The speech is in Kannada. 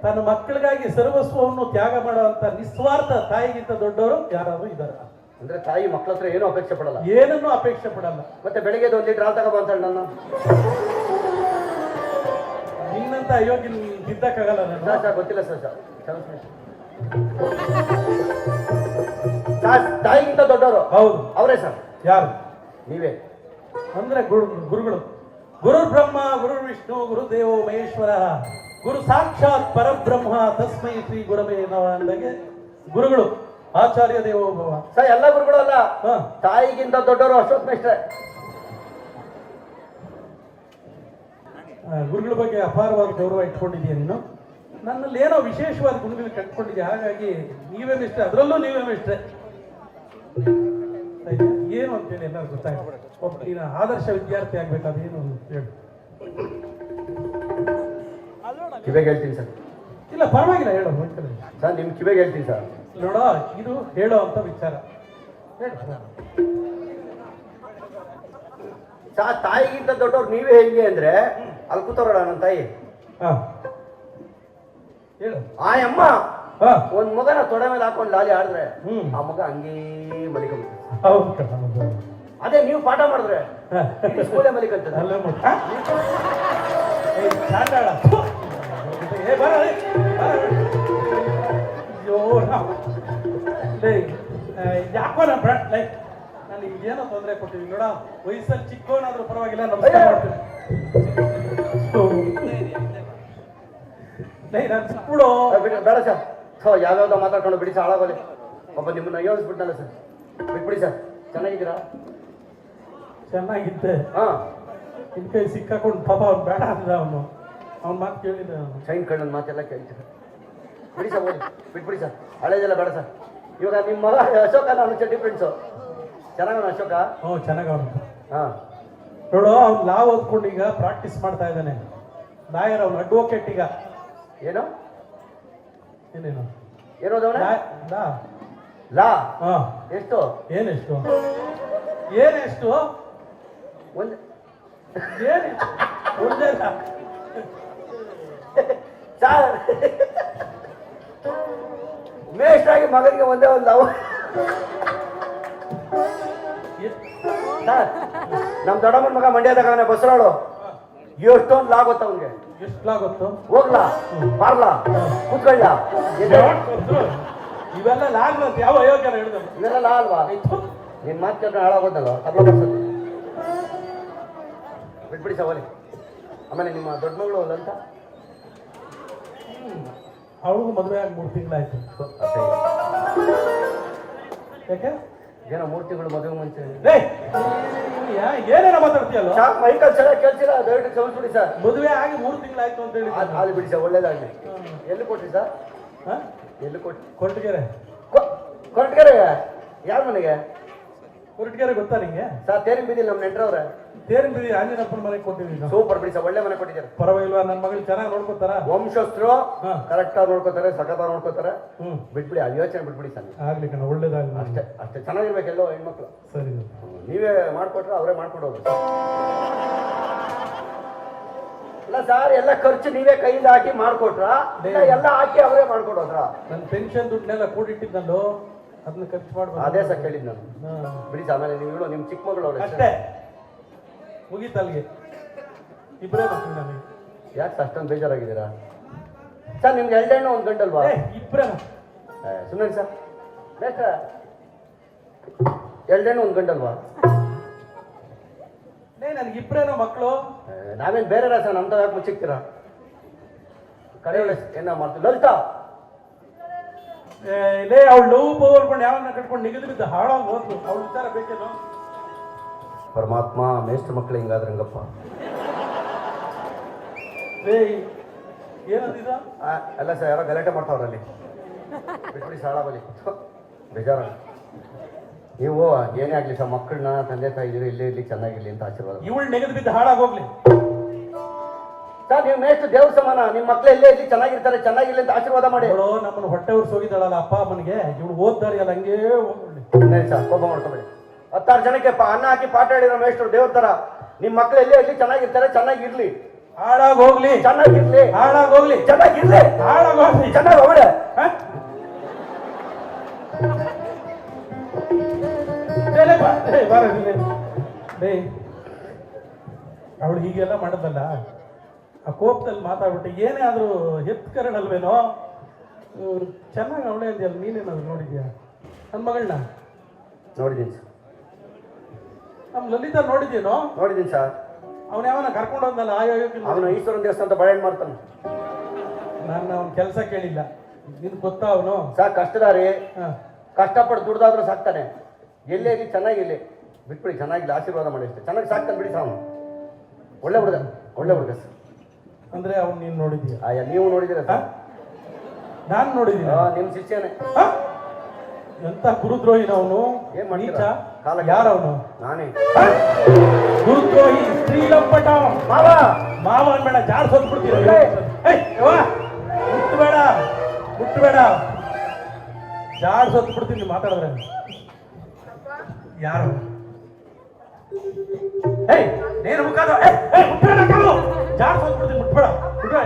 ತನ್ನ ಮಕ್ಕಳಿಗಾಗಿ ಸರ್ವಸ್ವವನ್ನು ತ್ಯಾಗ ಮಾಡುವಂತ ನಿಸ್ವಾರ್ಥ ತಾಯಿಗಿಂತ ದೊಡ್ಡವರು ಯಾರಾದ್ರೂ ಇದ್ದಾರೆ? ಅಂದ್ರೆ ತಾಯಿ ಮಕ್ಕಳ ಹತ್ರ ಏನೂ ಅಪೇಕ್ಷೆ ಪಡಲ್ಲ, ಏನನ್ನೂ ಅಪೇಕ್ಷೆ ಪಡಲ್ಲ. ಮತ್ತೆ ಬೆಳಿಗ್ಗೆ 1 ಲೀಟರ್ ಹಾಲು ತಗೊಂಡು ಅಂತಾಳೆ ನನ್ನ. ನಿನ್ನಂತ ಅಯೋಗ್ಯ ಇದ್ದಕ್ಕಾಗಲ್ಲ ಸರ್ ಗೊತ್ತಿಲ್ಲ ಸರ್. ತಾಯಿಗಿಂತ ದೊಡ್ಡವರು ಹೌದು, ಅವರೇ ಸರ್. ಯಾರು? ನೀವೇ. ಅಂದ್ರೆ ಗುರುಗಳು. ಗುರು ಬ್ರಹ್ಮ ಗುರು ವಿಷ್ಣು ಗುರುದೇವೋ ಮಹೇಶ್ವರ ಗುರು ಸಾಕ್ಷಾತ್ ಪರಬ್ರಹ್ಮ ತಸ್ಮೈ ಶ್ರೀ ಗುರವೇ ನಮಃ ಅಂದಾಗೆ ಗುರುಗಳು ಆಚಾರ್ಯ ದೇವೋಭವ. ಸರ್ ಎಲ್ಲ ಗುರುಗಳು ಅಲ್ಲ, ತಾಯಿಗಿಂತ ದೊಡ್ಡವರು ಅಶೋಕ್ ಮೇಷ್ಟ್ರೆ. ಗುರುಗಳ ಬಗ್ಗೆ ಅಪಾರವಾದ ಗೌರವ ಇಟ್ಕೊಂಡಿದ್ದೀಯ ನೀನು. ನನ್ನಲ್ಲಿ ಏನೋ ವಿಶೇಷವಾದ ಗುಣಗಳು ಕಟ್ಕೊಂಡಿದ್ದೆ, ಹಾಗಾಗಿ ನೀವೇ ಮಿಸ್ಟ್ರೆ, ಅದರಲ್ಲೂ ನೀವೇ ಮಿಸ್ಟ್ರೆ. ಏನು ಅಂತೇಳಿ ಎಲ್ಲರೂ ಗೊತ್ತಾಯ್ತು. ಒಬ್ಬ ನೀನು ಆದರ್ಶ ವಿದ್ಯಾರ್ಥಿ ಆಗ್ಬೇಕಾದ ಏನು ಅಂತ ಹೇಳಿ. ಕಿವೆಗೆ ಹೇಳ್ತೀನಿ ಸರ್. ಇಲ್ಲ ಪರವಾಗಿಲ್ಲ, ಹೇಳೋ ಸರ್. ನಿಮ್ ಕಿವೆಗೆ ಹೇಳ್ತೀನಿ ಸರ್. ನೋಡೋ, ಇದು ಹೇಳೋ ಅಂತ ವಿಚಾರ. ತಾಯಿಗಿಂತ ದೊಡ್ಡವ್ರು ನೀವೇ ಹೇಗೆ ಅಂದ್ರೆ ಅಲ್ಲಿ ಕೂತವ್ರಡ ನನ್ನ ತಾಯಿ. ಹೇಳು. ಆ ಅಮ್ಮ ಒಂದ್ ಮಗನ ತೊಡೆ ಮೇಲೆ ಹಾಕೊಂಡು ಲಾಲಿ ಆಡಿದ್ರೆ ಆ ಮಗ ಹಂಗೇ ಮಲಿಕೊಂಡ. ಅದೇ ನೀವು ಪಾಠ ಮಾಡಿದ್ರೆ ಸ್ಕೂಲೇ ಮಲಿಕಂತದ. ಯಾಕೋ ನಾನು ಏನೋ ತೊಂದರೆ ಕೊಟ್ಟಿದ್ದೀನಿ ನೋಡ. ವಯಸ್ಸಲ್ಲಿ ಚಿಕ್ಕವನಾದ್ರೂ ಪರವಾಗಿಲ್ಲ, ನಮಸ್ಕಾರ ಮಾಡ್ತೀನಿ. ಬೇಡ ಸರ್. ಯಾವ್ಯಾವ್ದೋ ಮಾತಾಡ್ಕೊಂಡು ಬಿಡಿ ಸರ್, ಹಾಳಾಗೋಲಿ. ಒಬ್ಬ ನಿಮ್ಮನ್ನ ಯೋಚಿಸ್ಬಿಟ್ನಲ್ಲ ಸರ್, ಬಿಟ್ಬಿಡಿ ಸರ್. ಚೆನ್ನಾಗಿದ್ದೀರಾ? ಚೆನ್ನಾಗಿದ್ದೆ. ನಿನ್ ಕೈ ಸಿಕ್ಕಾಕೊಂಡು ಪಾಪ ಅವ್ನು ಬೇಡ ಅಂದ. ಅವ್ನ ಮಾತು ಕೇಳಿದ. ಸೈನ್ ಕಣ್ಣನ್ ಮಾತೆಲ್ಲ ಕೇಳ್ತೀರ. ಬಿಡಿ ಸರ್, ಹೋಗಿ ಬಿಟ್ಬಿಡಿ ಸರ್. ಹಳೇದೆಲ್ಲ ಬೇಡ ಸರ್. ಇವಾಗ ನಿಮ್ಮ ಮಗ ಅಶೋಕ ನಾನು ಚಡ್ಡಿ ಫ್ರೆಂಡ್ಸು. ಚೆನ್ನಾಗವನು ಅಶೋಕ? ಹ್ಞೂ ಚೆನ್ನಾಗವನು. ನೋಡು, ಅವ್ನು ಲಾ ಓದ್ಕೊಂಡು ಈಗ ಪ್ರಾಕ್ಟೀಸ್ ಮಾಡ್ತಾ ಇದ್ದಾನೆ. ಲಾಯರ್, ಅವ್ನು ಅಡ್ವೊಕೇಟ್ ಈಗ. ಏನು ಏನೇನು ಏನೋದವನ? ಲಾ. ಲಾ? ಎಷ್ಟು? ಏನೆಷ್ಟು? ಒಂದು ಒಂದೇ ಸರ್. ಮೇಷ್ಟ್ರಾಗಿ ಮಗನಿಗೆ ಒಂದೇ ಒಂದು ಲವ್. ಸರ್, ನಮ್ ದೊಡ್ಡಮ್ಮನ ಮಗ ಮಂಡ್ಯದಾಗ ಬಸರಾಳು. ಎಷ್ಟೊಂದು ಲಾ ಗೊತ್ತ ಅವನ್ಗೆ? ಎಷ್ಟು ಲಾ ಗೊತ್ತು? ಹೋಗ್ಲಾ, ಬಾರ್ಲಾ, ಕೂತ್ಕೊಳ್ಳ, ಇವೆಲ್ಲ ಲಾಗ್ ಅಂತ ಯಾವ ಅಯೋಗ್ಯ ಹೇಳಿದ? ಇವೆಲ್ಲ ಲಾ ಅಲ್ವಾ? ನಿನ್ ಮಾತು ಕೇಳ್ಕೊಂಡು ಹಾಳಾಗೋದಲ್ಲ. ಕರ್ಲ ಬರ್ಸೋದು ಬಿಟ್ಬಿಡಿ ಸವಾಲಿ. ಆಮೇಲೆ ನಿಮ್ಮ ದೊಡ್ಡ ಮಗಳು ಅಂತ ಅವಳಿಗೂ ಮದುವೆ ಆಗಿ 3 ತಿಂಗಳಾಯ್ತು. ಯಾಕೆ? ಏನೋ 3 ತಿಂಗಳು ಮದುವೆ ಮುಂಚೆ ಏನೇನೋ ಮಾತಾಡ್ತೀಯಲ್ಲ? ಮೈಕಲ್ ಚೆನ್ನಾಗಿ ಕೇಳ್ಸಿಲ್ಲ, ದಯವಿಟ್ಟು ಕ್ಷಮಿಸ್ಬಿಡಿ ಸರ್. ಮದುವೆ ಆಗಿ 3 ತಿಂಗಳಾಯ್ತು ಅಂತ ಹೇಳಿ. ಅದು ಬಿಡಿ ಸರ್, ಒಳ್ಳೇದಾಗಲಿ. ಎಲ್ಲಿ ಕೊಟ್ರಿ ಸರ್? ಎಲ್ಲಿ ಕೊರಟಗೆರೆ. ಕೊರಟಗೆರೆ ಯಾರ ಮನೆಗೆ? ಕೊರಟಗೆರೆ ಗೊತ್ತಾ ನಿಂಗೆ? ಸರ್, ತೇರಿನ ಬೀದಿ ನಮ್ಮ ನೆಂಟ್ರವ್ರೆ. ತೇರಿನ ಬೀದಿ ಆಂಜನಪ್ಪನ ಮನೆಗೆ ಕೊಟ್ಟಿದ್ದೀನಿ. ಸೂಪರ್ ಬಿಡಿ ಸರ್, ಒಳ್ಳೆ ಮನೆ ಕೊಟ್ಟಿದ್ದಾರೆ. ಪರವಾಗಿಲ್ವಾ? ನನ್ನ ಮಗಳು ಚೆನ್ನಾಗಿ ನೋಡ್ಕೋತಾರ? ವಂಶಸ್ಥರು ಕರೆಕ್ಟ್ ಆಗಿ ನೋಡ್ಕೋತಾರೆ, ಸಖತ್ ನೋಡ್ಕೋತಾರೆ. ಬಿಟ್ಬಿಡಿ, ಆ ಯೋಚನೆ ಬಿಟ್ಬಿಡಿ ಸರ್. ಆಗ್ಲಿ ಕಣ, ಒಳ್ಳೇದಾಗ್ಲಿ. ಅಷ್ಟೇ ಅಷ್ಟೇ, ಚೆನ್ನಾಗಿರ್ಬೇಕೆಲ್ಲೋ ಹೆಣ್ಮಕ್ಳು. ಸರಿ, ನೀವೇ ಮಾಡ್ಕೊಟ್ರೆ ಅವರೇ ಮಾಡ್ಕೊಡೋದು. ಇಲ್ಲ ಸರ್, ಎಲ್ಲ ಖರ್ಚು ನೀವೇ ಕೈಯಿಂದ ಹಾಕಿ ಮಾಡ್ಕೊಟ್ರ? ಎಲ್ಲ ಹಾಕಿ ಅವರೇ ಮಾಡ್ಕೊಡೋದ್ರ? ನನ್ನ ಪೆನ್ಷನ್ ದುಡ್ಡನ್ನೆಲ್ಲ ಕೂಡಿಟ್ಟಿದ್ದಲ್ಲೋ, ಅದನ್ನ ಖರ್ಚು ಮಾಡ್ಬೋದು. ಅದೇ ಸರ್ ಕೇಳಿದ್ ನಾನು. ಬಿಡಿ ಸರ್, ಆಮೇಲೆ ನೀವು ಹೇಳೋ ನಿಮ್ ಚಿಕ್ಕ ಮಗಳು ಅವ್ರೆ ಅಷ್ಟೇ, ಮುಗೀತಲ್ಗೆ. ಇಬ್ಬರೇ ಮಕ್ಕಳು ನನಗೆ. ಯಾಕೆ ಅಷ್ಟೊಂದು ಬೇಜಾರಾಗಿದ್ದೀರಾ ಸರ್? ನಿಮ್ಗೆ 2 ಹೆಣ್ಣು 1 ಗಂಡಲ್ವಾ? ಇಬ್ಬರೇ. ಸುಮ್ಮನೆ ಸರ್, ಬೇಕ 2 ಹೆಣ್ಣು 1 ಗಂಡಲ್ವಾ? ನನಗೆ ಇಬ್ಬರೇನೋ ಮಕ್ಕಳು. ನಾವೇನು ಬೇರೆ ಸರ್, ನಮ್ದು ಯಾಕೆ ಮುಚ್ಚಿಕ್ತೀರಾ? ಕಡೆ ಏನ ಮಾಡ್ತೀವಿ ಲಲಿತಾ? ಲೇ, ಅವಳು ನೋವು ಪೋರ್ಕೊಂಡು ಯಾವನ್ನ ಕಟ್ಕೊಂಡು ನಿಗದಿ ಬಿದ್ದು ಹಾಳಾಗಿ ಹೋದ್ಲು. ಅವಳು ವಿಚಾರ ಬೇಕೇನು? ಪರಮಾತ್ಮ, ಮೇಷ್ಟ್ರ ಮಕ್ಕಳು ಹಿಂಗಾದ್ರೆ ಹಂಗಪ್ಪ. ಏನಂದಿದ? ಅಲ್ಲ ಸರ್, ಯಾರೋ ಗಲಾಟೆ ಮಾಡ್ತಾವ್ರಲ್ಲಿ. ಬಿಟ್ಬಿಡಿ ಸಾಳ ಬಲಿ, ಬೇಜಾರ. ನೀವು ಏನೇ ಆಗ್ಲಿ ಸರ್, ಮಕ್ಕಳನ್ನ ತಂದೆ ತಾಯಿ ಇಲ್ಲೇ ಇರ್ಲಿ, ಚೆನ್ನಾಗಿರ್ಲಿ ಅಂತ ಆಶೀರ್ವಾದ. ಇವಳು ನೆಗೆದು ಬಿದ್ದು ಹಾಳಾಗೋಗ್ಲಿ ಸರ್. ನೀವು ಮೇಷ್ಟ್ರು ದೇವ್ರ ಸಮಾನ, ನಿಮ್ಮ ಮಕ್ಳು ಎಲ್ಲೇ ಇರ್ಲಿ, ಚೆನ್ನಾಗಿರ್ತಾರೆ, ಚೆನ್ನಾಗಿರ್ಲಿ ಅಂತ ಆಶೀರ್ವಾದ ಮಾಡಿ. ನಮ್ಮನ್ನು ಹೊಟ್ಟೆ ಉರ್ಸಿ ಹೋಗಿದ್ದಾಳಲ್ಲ ಅಪ್ಪ ಅಮ್ಮನಿಗೆ, ಇವಳು ಓದ್ದಾರಿ ಅಲ್ಲ, ಹಂಗೇ ಹೋಗ್ಲಿ ಸರ್. ಕೋಪ ಮಾಡ್ಕೊಬೇಡಿ. 16 ಜನಕ್ಕೆ ಅನ್ನ ಹಾಕಿ ಪಾಠ ಹೇಳಿರೋ ಮೇಷ್ಟ್ರು ದೇವ್ರ ತರ. ನಿಮ್ಮ ಮಕ್ಳು ಎಲ್ಲೇ ಇರ್ಲಿ, ಚೆನ್ನಾಗಿರ್ತಾರೆ, ಚೆನ್ನಾಗಿರ್ಲಿ. ಹಾಳಾಗೋಗ್ಲಿ, ಚೆನ್ನಾಗಿರ್ಲಿ, ಹಾಳಾಗೋಗ್ಲಿ, ಚೆನ್ನಾಗಿರ್ಲಿ, ಹಾಳಾಗೋಗ್ಲಿ, ಚೆನ್ನಾಗಿ ಹೋಗ್ಬಿಡ. ಅವಳು ಹೀಗೆಲ್ಲ ಮಾಡೋದಲ್ಲ, ಆ ಕೋಪದಲ್ಲಿ ಮಾತಾಡ್ಬಿಟ್ಟು ಏನೇ ಆದ್ರೂ ಹೆತ್ಕರಣಲ್ವೇನೋ. ಚೆನ್ನಾಗಿ ಅವಳೇ ಇದೆಯಲ್ಲ, ನೀನೇನಾದ್ರು ನೋಡಿದ್ಯಾ ನನ್ನ ಮಗಳನ್ನ? ನೋಡಿದ್ದೀನಿ ಸರ್. ನಮ್ಮ ಲಲಿತಾ ನೋಡಿದ್ಯೇನೋ? ನೋಡಿದ್ದೀನಿ ಸರ್. ಅವನ ಯಾವನ ಕರ್ಕೊಂಡು ಹೋದ್ನಲ್ಲ ಅವನು ಈಶ್ವರನ ದೇವಸ್ಥಾನ ಅಂತ ಬಾಳೆಹಣ್ಣು ಮಾಡ್ತಾನೆ. ನಾನು ಅವನ ಕೆಲಸ ಕೇಳಿಲ್ಲ, ನಿನ್ ಗೊತ್ತಾ ಅವನು? ಸರ್ ಕಷ್ಟದಾರಿ, ಕಷ್ಟಪಟ್ಟು ದುಡ್ದಾದ್ರೂ ಸಾಕ್ತಾನೆ. ಎಲ್ಲೇ ಇರಲಿ ಚೆನ್ನಾಗಿರ್ಲಿ, ಬಿಟ್ಬಿಡಿ, ಚೆನ್ನಾಗಿಲ್ಲ, ಆಶೀರ್ವಾದ ಮಾಡಿ ಅಷ್ಟೇ. ಚೆನ್ನಾಗಿ ಸಾಕ್ತಾನೆ ಬಿಡಿ ಸಾವನು. ಒಳ್ಳೆ ಹುಡುಗ, ಒಳ್ಳೆ ಹುಡುಗ ಸರ್. ಅಂದ್ರೆ ಅವ್ನು ನೀನು ನೋಡಿದ್ಯಾ? ನೀವು ನೋಡಿದ್ದೀರ ಸರ್? ನಾನು ನೋಡಿದ್ದೀನಿ. ನಿಮ್ಮ ಶಿಷ್ಯನೇ. ಎಂತ ಗುರುದ್ರೋಹಿನ ಅವನು. ಏನ್ ಮಾಡ್ತೀರಾ? ಯಾರವನು? ನಾನೇ ಗುರುದ್ರೋಹಿ, ಶ್ರೀಲಂಪಟ ಮಾವ. ಮಾವ ಅನ್ಬೇಡ, ಜಾಡ್ ಸೋತ್ಬಿಡ್ತೀರ. ಮುಟ್ಟಬೇಡ, ಮುಟ್ಟಬೇಡ, ಜಾಡ್ ಸೋತ್ಬಿಡ್ತೀನಿ ಮಾತಾಡಿದ್ರೆ. ಯಾರು? ಏಯ್ ನೇರ ಮುಖಾದ, ಮುಟ್ಬೇಡ, ಜಾಡ್ ಸೋತ್ಬಿಡ್ತೀನಿ, ಮುಟ್ಬೇಡ, ಮುಟ್ಬೇಡ.